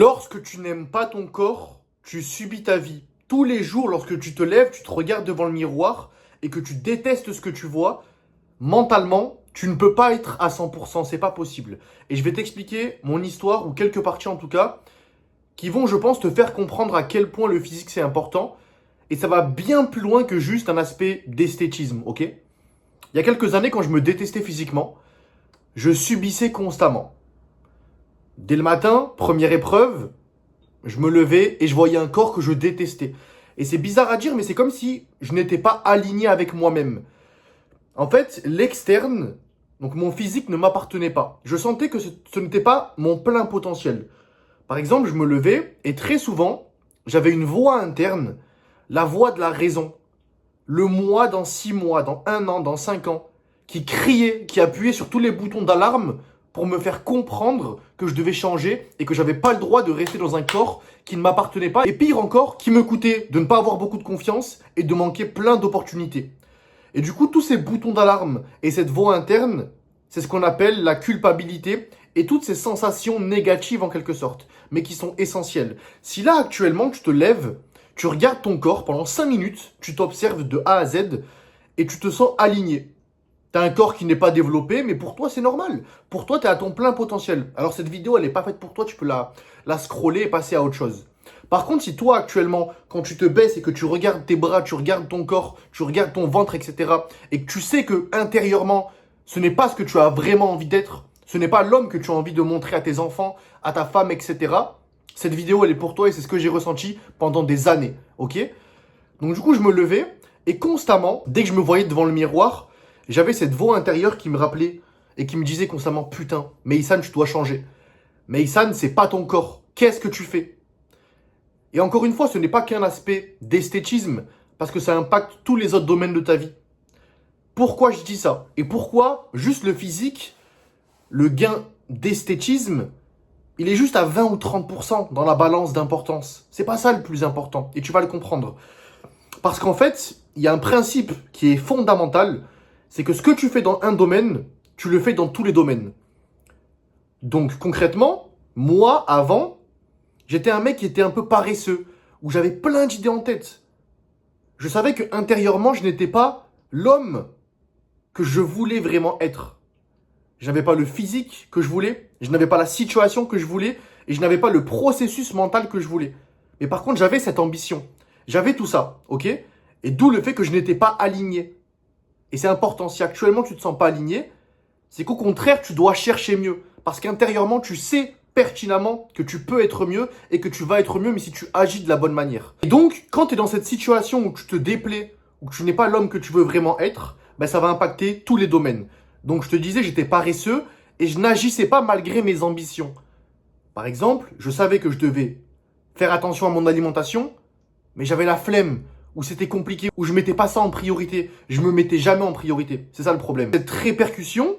Lorsque tu n'aimes pas ton corps, tu subis ta vie. Tous les jours, lorsque tu te lèves, tu te regardes devant le miroir et que tu détestes ce que tu vois, mentalement, tu ne peux pas être à 100%, c'est pas possible. Et je vais t'expliquer mon histoire, ou quelques parties en tout cas, qui vont, je pense, te faire comprendre à quel point le physique c'est important. Et ça va bien plus loin que juste un aspect d'esthétisme, ok? Il y a quelques années, quand je me détestais physiquement, je subissais constamment. Dès le matin, première épreuve, je me levais et je voyais un corps que je détestais. Et c'est bizarre à dire, mais c'est comme si je n'étais pas aligné avec moi-même. En fait, l'externe, donc mon physique ne m'appartenait pas. Je sentais que ce n'était pas mon plein potentiel. Par exemple, je me levais et très souvent, j'avais une voix interne, la voix de la raison. Le moi dans 6 mois, dans 1 an, dans 5 ans, qui criait, qui appuyait sur tous les boutons d'alarme pour me faire comprendre que je devais changer et que j'avais pas le droit de rester dans un corps qui ne m'appartenait pas. Et pire encore, qui me coûtait de ne pas avoir beaucoup de confiance et de manquer plein d'opportunités. Et du coup, tous ces boutons d'alarme et cette voix interne, c'est ce qu'on appelle la culpabilité et toutes ces sensations négatives en quelque sorte, mais qui sont essentielles. Si là, actuellement, tu te lèves, tu regardes ton corps pendant 5 minutes, tu t'observes de A à Z et tu te sens aligné. T'as un corps qui n'est pas développé, mais pour toi, c'est normal. Pour toi, t'es à ton plein potentiel. Alors, cette vidéo, elle n'est pas faite pour toi, tu peux la scroller et passer à autre chose. Par contre, si toi, actuellement, quand tu te baisses et que tu regardes tes bras, tu regardes ton corps, tu regardes ton ventre, etc., et que tu sais que intérieurement, ce n'est pas ce que tu as vraiment envie d'être, ce n'est pas l'homme que tu as envie de montrer à tes enfants, à ta femme, etc., cette vidéo, elle est pour toi et c'est ce que j'ai ressenti pendant des années, ok? Donc, du coup, je me levais et constamment, dès que je me voyais devant le miroir, j'avais cette voix intérieure qui me rappelait et qui me disait constamment, putain, Meysan, tu dois changer. Meysan, c'est pas ton corps. Qu'est-ce que tu fais? Et encore une fois, ce n'est pas qu'un aspect d'esthétisme, parce que ça impacte tous les autres domaines de ta vie. Pourquoi je dis ça? Et pourquoi juste le physique, le gain d'esthétisme, il est juste à 20 ou 30% dans la balance d'importance. C'est pas ça le plus important, et tu vas le comprendre. Parce qu'en fait, il y a un principe qui est fondamental, c'est que ce que tu fais dans un domaine, tu le fais dans tous les domaines. Donc concrètement, moi, avant, j'étais un mec qui était un peu paresseux, où j'avais plein d'idées en tête. Je savais que intérieurement, je n'étais pas l'homme que je voulais vraiment être. Je n'avais pas le physique que je voulais, je n'avais pas la situation que je voulais, et je n'avais pas le processus mental que je voulais. Mais par contre, j'avais cette ambition. J'avais tout ça, ok? Et d'où le fait que je n'étais pas aligné. Et c'est important, si actuellement tu ne te sens pas aligné, c'est qu'au contraire, tu dois chercher mieux. Parce qu'intérieurement, tu sais pertinemment que tu peux être mieux et que tu vas être mieux, mais si tu agis de la bonne manière. Et donc, quand tu es dans cette situation où tu te déplais, où tu n'es pas l'homme que tu veux vraiment être, ben ça va impacter tous les domaines. Donc, je te disais, j'étais paresseux et je n'agissais pas malgré mes ambitions. Par exemple, je savais que je devais faire attention à mon alimentation, mais j'avais la flemme, où c'était compliqué, où je mettais pas ça en priorité. Je me mettais jamais en priorité. C'est ça le problème. Cette répercussion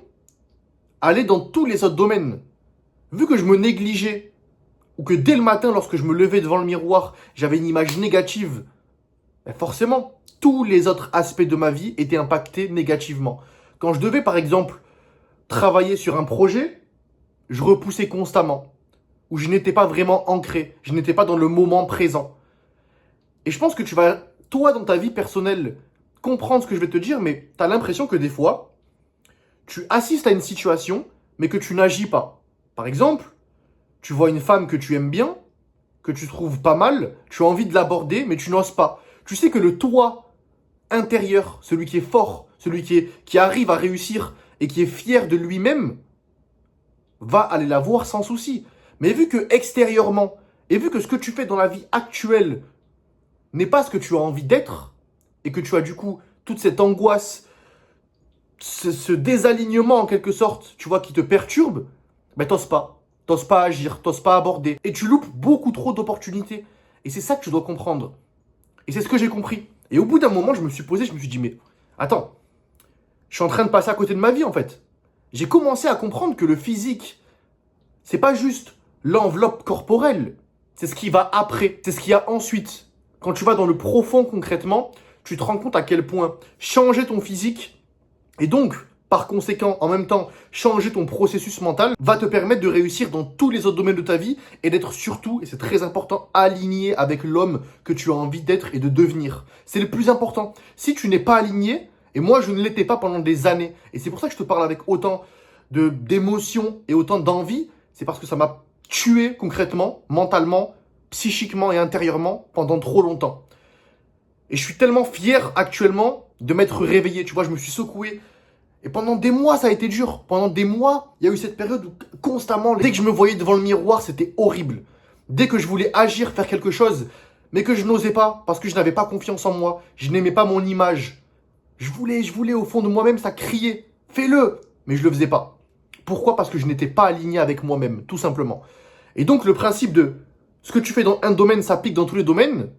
allait dans tous les autres domaines. Vu que je me négligeais, ou que dès le matin, lorsque je me levais devant le miroir, j'avais une image négative, ben forcément, tous les autres aspects de ma vie étaient impactés négativement. Quand je devais, par exemple, travailler sur un projet, je repoussais constamment, où je n'étais pas vraiment ancré, je n'étais pas dans le moment présent. Et je pense que tu vas, toi, dans ta vie personnelle, comprendre ce que je vais te dire, mais tu as l'impression que des fois, tu assistes à une situation, mais que tu n'agis pas. Par exemple, tu vois une femme que tu aimes bien, que tu trouves pas mal, tu as envie de l'aborder, mais tu n'oses pas. Tu sais que le toi intérieur, celui qui est fort, celui qui arrive à réussir et qui est fier de lui-même, va aller la voir sans souci. Mais vu que extérieurement, et vu que ce que tu fais dans la vie actuelle n'est pas ce que tu as envie d'être, et que tu as du coup toute cette angoisse, ce désalignement en quelque sorte, tu vois, qui te perturbe, ben t'oses pas. T'oses pas agir, t'oses pas aborder. Et tu loupes beaucoup trop d'opportunités. Et c'est ça que tu dois comprendre. Et c'est ce que j'ai compris. Et au bout d'un moment, je me suis posé, je me suis dit, mais attends, je suis en train de passer à côté de ma vie en fait. J'ai commencé à comprendre que le physique, c'est pas juste l'enveloppe corporelle. C'est ce qui va après. C'est ce qu'il y a ensuite. Quand tu vas dans le profond concrètement, tu te rends compte à quel point changer ton physique, et donc Par conséquent, en même temps, changer ton processus mental va te permettre de réussir dans tous les autres domaines de ta vie et d'être surtout, et c'est très important, aligné avec l'homme que tu as envie d'être et de devenir. C'est le plus important. Si tu n'es pas aligné, et moi je ne l'étais pas pendant des années, et c'est pour ça que je te parle avec autant d'émotion et autant d'envie, c'est parce que ça m'a tué concrètement, mentalement, psychiquement et intérieurement pendant trop longtemps. Et je suis tellement fier actuellement de m'être réveillé. Tu vois, je me suis secoué. Et pendant des mois, ça a été dur. Pendant des mois, il y a eu cette période où constamment, dès que je me voyais devant le miroir, c'était horrible. Dès que je voulais agir, faire quelque chose, mais que je n'osais pas, parce que je n'avais pas confiance en moi, je n'aimais pas mon image. Je voulais au fond de moi-même, ça criait. Fais-le! Mais je le faisais pas. Pourquoi? Parce que je n'étais pas aligné avec moi-même, tout simplement. Et donc, le principe de ce que tu fais dans un domaine s'applique dans tous les domaines.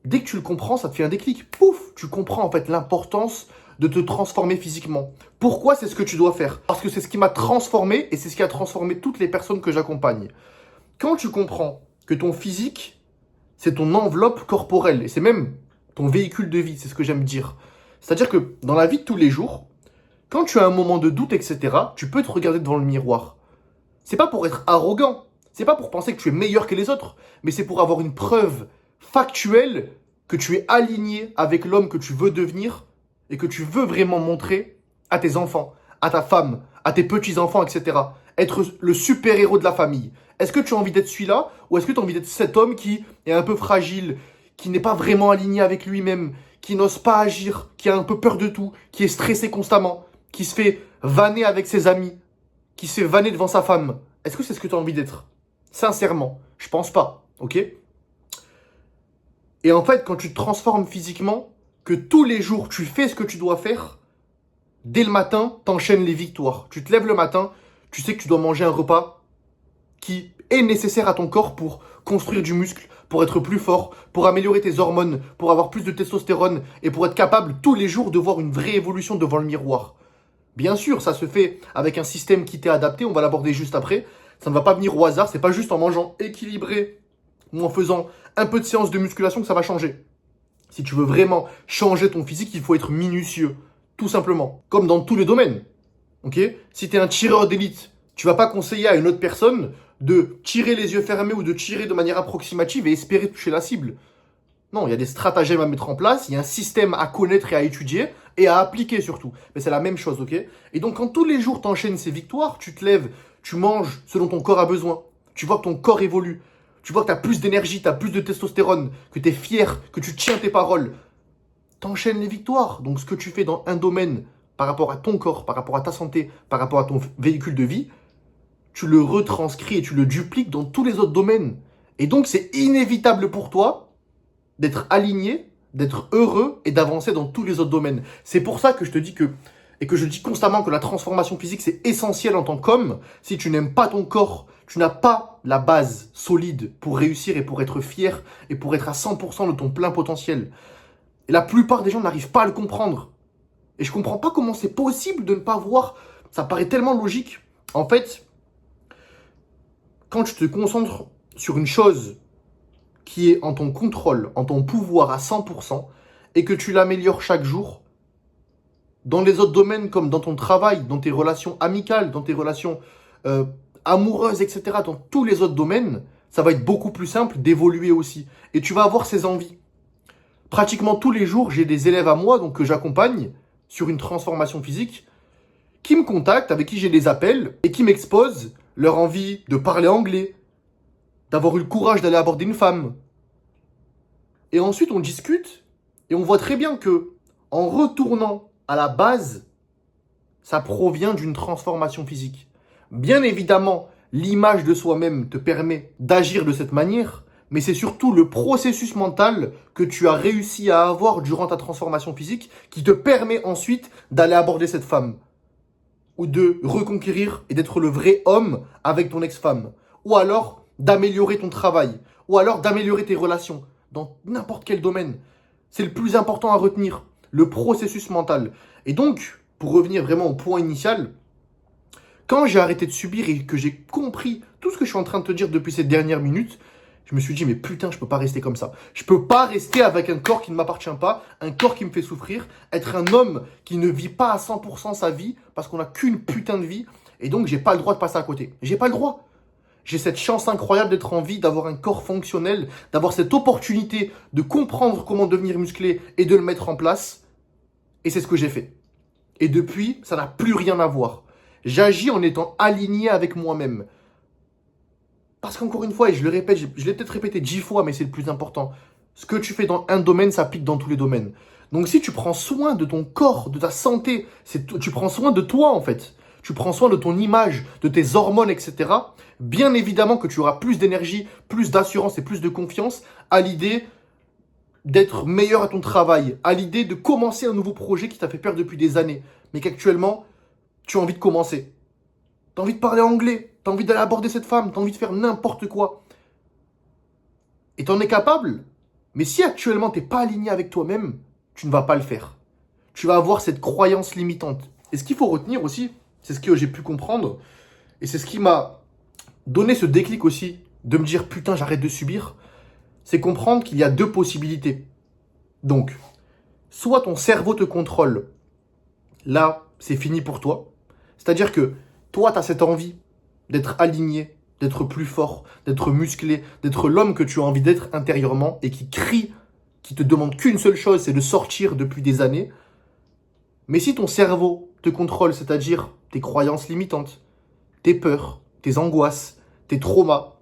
Dès que tu le comprends, ça te fait un déclic. Pouf! Tu comprends en fait l'importance de te transformer physiquement. Pourquoi c'est ce que tu dois faire? Parce que c'est ce qui m'a transformé et c'est ce qui a transformé toutes les personnes que j'accompagne. Quand tu comprends que ton physique, c'est ton enveloppe corporelle et c'est même ton véhicule de vie, c'est ce que j'aime dire. C'est-à-dire que dans la vie de tous les jours, quand tu as un moment de doute, etc., tu peux te regarder devant le miroir. C'est pas pour être arrogant, c'est pas pour penser que tu es meilleur que les autres, mais c'est pour avoir une preuve factuelle que tu es aligné avec l'homme que tu veux devenir et que tu veux vraiment montrer à tes enfants, à ta femme, à tes petits-enfants, etc. Être le super-héros de la famille. Est-ce que tu as envie d'être celui-là ou est-ce que tu as envie d'être cet homme qui est un peu fragile, qui n'est pas vraiment aligné avec lui-même, qui n'ose pas agir, qui a un peu peur de tout, qui est stressé constamment, qui se fait vanner avec ses amis, qui se fait vanner devant sa femme? Est-ce que c'est ce que tu as envie d'être? Sincèrement, je pense pas, ok? Et en fait, quand tu te transformes physiquement, que tous les jours, tu fais ce que tu dois faire, dès le matin, t'enchaînes les victoires. Tu te lèves le matin, tu sais que tu dois manger un repas qui est nécessaire à ton corps pour construire du muscle, pour être plus fort, pour améliorer tes hormones, pour avoir plus de testostérone et pour être capable tous les jours de voir une vraie évolution devant le miroir. Bien sûr, ça se fait avec un système qui t'est adapté, on va l'aborder juste après. Ça ne va pas venir au hasard, c'est pas juste en mangeant équilibré ou en faisant un peu de séance de musculation que ça va changer. Si tu veux vraiment changer ton physique, il faut être minutieux, tout simplement. Comme dans tous les domaines, ok? Si tu es un tireur d'élite, tu vas pas conseiller à une autre personne de tirer les yeux fermés ou de tirer de manière approximative et espérer toucher la cible. Non, il y a des stratagèmes à mettre en place, il y a un système à connaître et à étudier et à appliquer surtout. Mais c'est la même chose, ok? Et donc quand tous les jours tu enchaînes ces victoires, tu te lèves, tu manges ce dont ton corps a besoin, tu vois que ton corps évolue, tu vois que tu as plus d'énergie, tu as plus de testostérone, que tu es fier, que tu tiens tes paroles, t'enchaînes les victoires. Donc ce que tu fais dans un domaine par rapport à ton corps, par rapport à ta santé, par rapport à ton véhicule de vie, tu le retranscris et tu le dupliques dans tous les autres domaines. Et donc c'est inévitable pour toi d'être aligné, d'être heureux et d'avancer dans tous les autres domaines. C'est pour ça que je te dis que, et que je dis constamment que la transformation physique, c'est essentiel en tant qu'homme. Si tu n'aimes pas ton corps, tu n'as pas la base solide pour réussir et pour être fier et pour être à 100% de ton plein potentiel. Et la plupart des gens n'arrivent pas à le comprendre. Et je comprends pas comment c'est possible de ne pas voir. Ça paraît tellement logique. En fait, quand tu te concentres sur une chose qui est en ton contrôle, en ton pouvoir à 100%, et que tu l'améliores chaque jour, dans les autres domaines comme dans ton travail, dans tes relations amicales, dans tes relations amoureuses, etc., dans tous les autres domaines, ça va être beaucoup plus simple d'évoluer aussi. Et tu vas avoir ces envies. Pratiquement tous les jours, j'ai des élèves à moi donc que j'accompagne sur une transformation physique qui me contactent, avec qui j'ai des appels et qui m'exposent leur envie de parler anglais, d'avoir eu le courage d'aller aborder une femme. Et ensuite, on discute et on voit très bien que en retournant à la base, ça provient d'une transformation physique. Bien évidemment, l'image de soi-même te permet d'agir de cette manière, mais c'est surtout le processus mental que tu as réussi à avoir durant ta transformation physique qui te permet ensuite d'aller aborder cette femme. Ou de reconquérir et d'être le vrai homme avec ton ex-femme. Ou alors d'améliorer ton travail. Ou alors d'améliorer tes relations. Dans n'importe quel domaine. C'est le plus important à retenir. Le processus mental. Et donc, pour revenir vraiment au point initial, quand j'ai arrêté de subir et que j'ai compris tout ce que je suis en train de te dire depuis ces dernières minutes, Je me suis dit, mais putain, je peux pas rester comme ça. Je peux pas rester avec un corps qui ne m'appartient pas, un corps qui me fait souffrir, être un homme qui ne vit pas à 100% sa vie parce qu'on n'a qu'une putain de vie. Et donc, j'ai pas le droit de passer à côté. J'ai pas le droit. J'ai cette chance incroyable d'être en vie, d'avoir un corps fonctionnel, d'avoir cette opportunité de comprendre comment devenir musclé et de le mettre en place. Et c'est ce que j'ai fait. Et depuis, ça n'a plus rien à voir. J'agis en étant aligné avec moi-même. Parce qu'encore une fois, et je le répète, je l'ai peut-être répété 10 fois, mais c'est le plus important. Ce que tu fais dans un domaine s'applique dans tous les domaines. Donc si tu prends soin de ton corps, de ta santé, tu prends soin de toi en fait. Tu prends soin de ton image, de tes hormones, etc. Bien évidemment que tu auras plus d'énergie, plus d'assurance et plus de confiance à l'idée d'être meilleur à ton travail, à l'idée de commencer un nouveau projet qui t'a fait peur depuis des années, mais qu'actuellement, tu as envie de commencer. Tu as envie de parler anglais, tu as envie d'aller aborder cette femme, tu as envie de faire n'importe quoi. Et tu en es capable. Mais si actuellement tu n'es pas aligné avec toi-même, tu ne vas pas le faire. Tu vas avoir cette croyance limitante. Et ce qu'il faut retenir aussi, c'est ce que j'ai pu comprendre, et c'est ce qui m'a donné ce déclic aussi, de me dire putain j'arrête de subir, c'est comprendre qu'il y a deux possibilités. Donc, soit ton cerveau te contrôle, là c'est fini pour toi. C'est-à-dire que toi, tu as cette envie d'être aligné, d'être plus fort, d'être musclé, d'être l'homme que tu as envie d'être intérieurement et qui crie, qui te demande qu'une seule chose, c'est de sortir depuis des années. Mais si ton cerveau te contrôle, c'est-à-dire tes croyances limitantes, tes peurs, tes angoisses, tes traumas,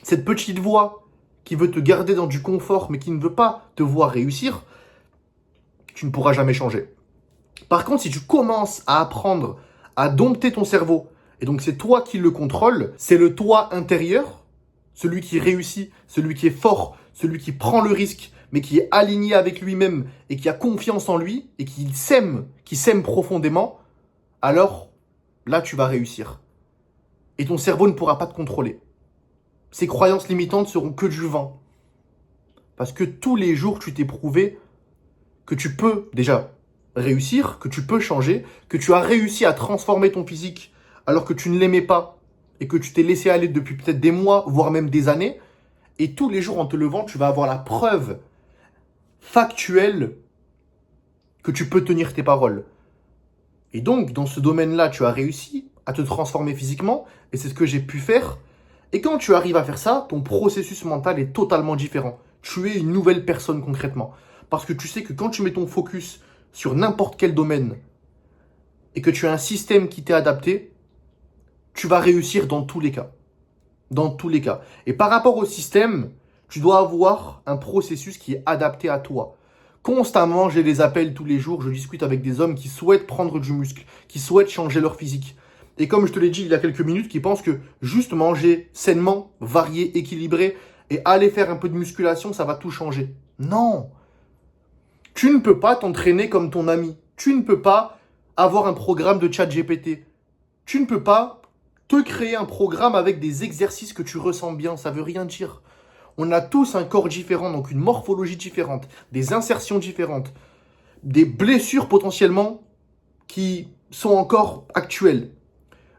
cette petite voix qui veut te garder dans du confort mais qui ne veut pas te voir réussir, tu ne pourras jamais changer. Par contre, si tu commences à apprendre à dompter ton cerveau, et donc c'est toi qui le contrôle, c'est le toi intérieur, celui qui réussit, celui qui est fort, celui qui prend le risque, mais qui est aligné avec lui-même et qui a confiance en lui et qui s'aime profondément, alors là tu vas réussir. Et ton cerveau ne pourra pas te contrôler. Ces croyances limitantes seront que du vent. Parce que tous les jours tu t'es prouvé que tu peux déjà réussir, que tu peux changer, que tu as réussi à transformer ton physique alors que tu ne l'aimais pas et que tu t'es laissé aller depuis peut-être des mois, voire même des années. Et tous les jours en te levant, tu vas avoir la preuve factuelle que tu peux tenir tes paroles. Et donc, dans ce domaine-là, tu as réussi à te transformer physiquement et c'est ce que j'ai pu faire. Et quand tu arrives à faire ça, ton processus mental est totalement différent. Tu es une nouvelle personne concrètement. Parce que tu sais que quand tu mets ton focus sur n'importe quel domaine et que tu as un système qui t'est adapté, tu vas réussir dans tous les cas. Dans tous les cas. Et par rapport au système, tu dois avoir un processus qui est adapté à toi. Constamment, j'ai des appels tous les jours, je discute avec des hommes qui souhaitent prendre du muscle, qui souhaitent changer leur physique. Et comme je te l'ai dit il y a quelques minutes, qui pensent que juste manger sainement, varié, équilibré et aller faire un peu de musculation, ça va tout changer. Non! Tu ne peux pas t'entraîner comme ton ami. Tu ne peux pas avoir un programme de ChatGPT. Tu ne peux pas te créer un programme avec des exercices que tu ressens bien. Ça veut rien dire. On a tous un corps différent, donc une morphologie différente, des insertions différentes, des blessures potentiellement qui sont encore actuelles.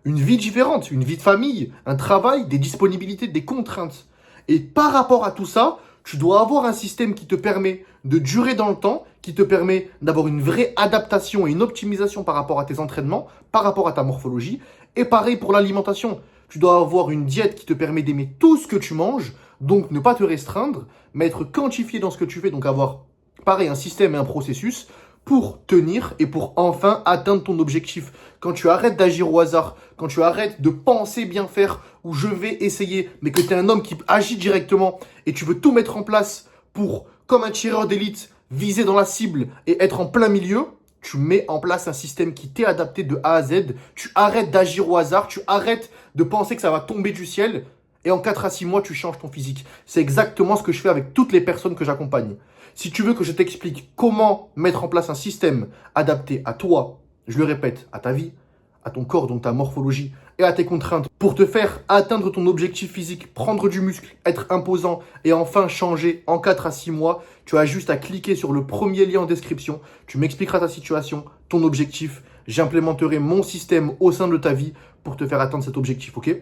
Une vie différente, une vie de famille, un travail, des disponibilités, des contraintes. Et par rapport à tout ça, tu dois avoir un système qui te permet de durer dans le temps, qui te permet d'avoir une vraie adaptation et une optimisation par rapport à tes entraînements, par rapport à ta morphologie. Et pareil pour l'alimentation. Tu dois avoir une diète qui te permet d'aimer tout ce que tu manges, donc ne pas te restreindre, mais être quantifié dans ce que tu fais, donc avoir pareil un système et un processus pour tenir et pour enfin atteindre ton objectif. Quand tu arrêtes d'agir au hasard, quand tu arrêtes de penser bien faire ou je vais essayer, mais que tu es un homme qui agit directement et tu veux tout mettre en place pour, comme un tireur d'élite, viser dans la cible et être en plein milieu, tu mets en place un système qui t'est adapté de A à Z, tu arrêtes d'agir au hasard, tu arrêtes de penser que ça va tomber du ciel et en 4 à 6 mois, tu changes ton physique. C'est exactement ce que je fais avec toutes les personnes que j'accompagne. Si tu veux que je t'explique comment mettre en place un système adapté à toi, je le répète, à ta vie, à ton corps, donc ta morphologie, et à tes contraintes, pour te faire atteindre ton objectif physique, prendre du muscle, être imposant, et enfin changer en 4 à 6 mois, tu as juste à cliquer sur le premier lien en description, tu m'expliqueras ta situation, ton objectif, j'implémenterai mon système au sein de ta vie pour te faire atteindre cet objectif, ok ?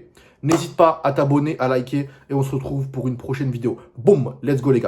N'hésite pas à t'abonner, à liker et on se retrouve pour une prochaine vidéo. Boum, let's go les gars.